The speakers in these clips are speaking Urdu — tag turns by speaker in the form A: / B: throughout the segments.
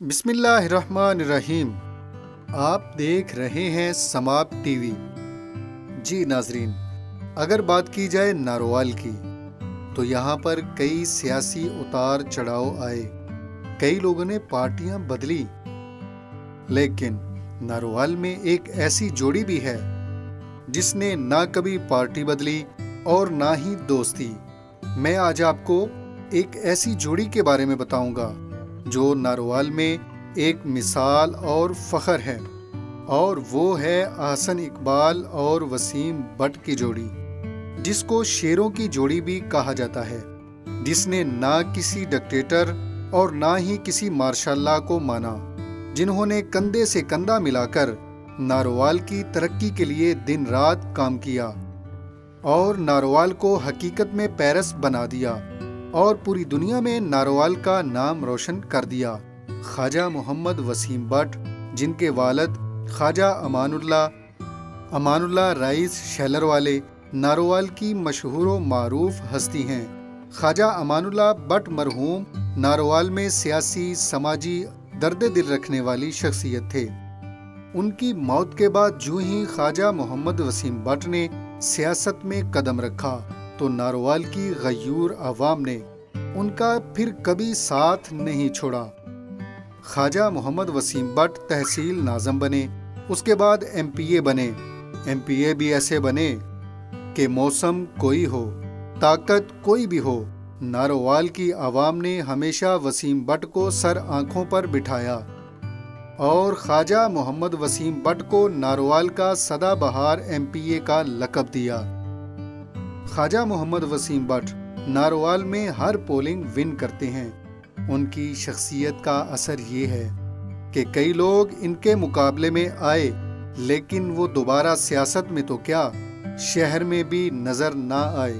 A: بسم اللہ الرحمن الرحیم۔ آپ دیکھ رہے ہیں سماپ ٹی وی۔ جی ناظرین، اگر بات کی جائے نارووال کی تو یہاں پر کئی سیاسی اتار چڑھاؤ آئے، کئی لوگوں نے پارٹیاں بدلی، لیکن نارووال میں ایک ایسی جوڑی بھی ہے جس نے نہ کبھی پارٹی بدلی اور نہ ہی دوستی۔ میں آج آپ کو ایک ایسی جوڑی کے بارے میں بتاؤں گا جو نارووال میں ایک مثال اور فخر ہے، اور وہ ہے احسن اقبال اور وسیم بٹ کی جوڑی، جس کو شیروں کی جوڑی بھی کہا جاتا ہے، جس نے نہ کسی ڈکٹیٹر اور نہ ہی کسی مارشاء اللہ کو مانا، جنہوں نے کندھے سے کندھا ملا کر نارووال کی ترقی کے لیے دن رات کام کیا اور نارووال کو حقیقت میں پیرس بنا دیا اور پوری دنیا میں نارووال کا نام روشن کر دیا۔ خواجہ محمد وسیم بٹ، جن کے والد خواجہ امان اللہ رائس شیلر والے نارووال کی مشہور و معروف ہستی ہیں۔ خواجہ امان اللہ بٹ مرحوم نارووال میں سیاسی سماجی درد دل رکھنے والی شخصیت تھے۔ ان کی موت کے بعد جو ہی خواجہ محمد وسیم بٹ نے سیاست میں قدم رکھا تو نارووال کی غیور عوام نے ان کا پھر کبھی ساتھ نہیں چھوڑا۔ خواجہ محمد وسیم بٹ تحصیل ناظم بنے، اس کے بعد MPA بنے۔ MPA بھی ایسے بنے کہ موسم کوئی ہو، طاقت کوئی بھی ہو، نارووال کی عوام نے ہمیشہ وسیم بٹ کو سر آنکھوں پر بٹھایا اور خواجہ محمد وسیم بٹ کو نارووال کا سدا بہار MPA کا لقب دیا۔ خواجہ محمد وسیم بٹ نارووال میں ہر پولنگ ون کرتے ہیں۔ ان کی شخصیت کا اثر یہ ہے کہ کئی لوگ ان کے مقابلے میں آئے، لیکن وہ دوبارہ سیاست میں تو کیا، شہر میں بھی نظر نہ آئے،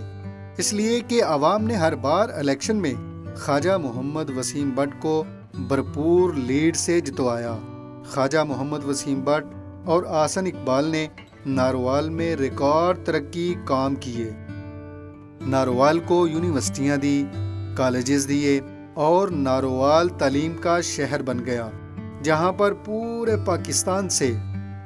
A: اس لیے کہ عوام نے ہر بار الیکشن میں خواجہ محمد وسیم بٹ کو بھرپور لیڈ سے جتوایا۔ خواجہ محمد وسیم بٹ اور احسن اقبال نے نارووال میں ریکارڈ ترقی کام کیے، نارووال کو یونیورسٹیاں دی، کالجز دیے اور نارووال تعلیم کا شہر بن گیا، جہاں پر پورے پاکستان سے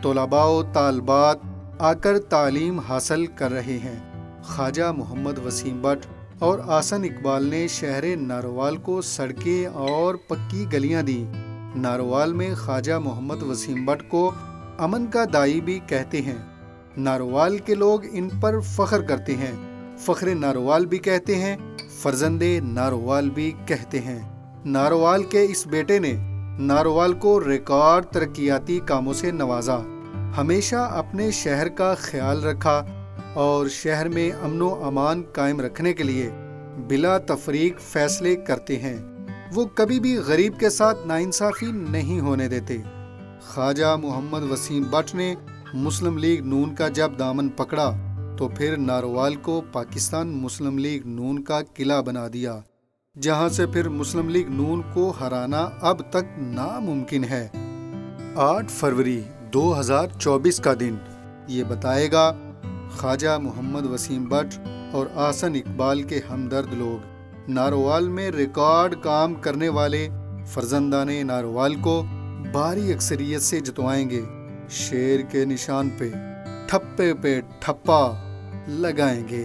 A: طلباء و طالبات آ کر تعلیم حاصل کر رہے ہیں۔ خواجہ محمد وسیم بٹ اور احسن اقبال نے شہر نارووال کو سڑکیں اور پکی گلیاں دی۔ نارووال میں خواجہ محمد وسیم بٹ کو امن کا دائی بھی کہتے ہیں۔ نارووال کے لوگ ان پر فخر کرتے ہیں، فخر نارووال بھی کہتے ہیں، فرزند نارووال بھی کہتے ہیں۔ نارووال کے اس بیٹے نے نارووال کو ریکارڈ ترقیاتی کاموں سے نوازا، ہمیشہ اپنے شہر کا خیال رکھا اور شہر میں امن و امان قائم رکھنے کے لیے بلا تفریق فیصلے کرتے ہیں۔ وہ کبھی بھی غریب کے ساتھ ناانصافی نہیں ہونے دیتے۔ خواجہ محمد وسیم بٹ نے مسلم لیگ نون کا جب دامن پکڑا تو پھر نارووال کو پاکستان مسلم لیگ نون کا قلعہ بنا دیا، جہاں سے پھر مسلم لیگ نون کو ہرانا اب تک ناممکن ہے۔ 8 فروری 2024 کا دن یہ بتائے گا خواجہ محمد وسیم بٹ اور احسن اقبال کے ہمدرد لوگ نارووال میں ریکارڈ کام کرنے والے فرزندان نارووال کو بھاری اکثریت سے جتوائیں گے، شیر کے نشان پہ ٹھپے پہ ٹھپا لگائیں گے۔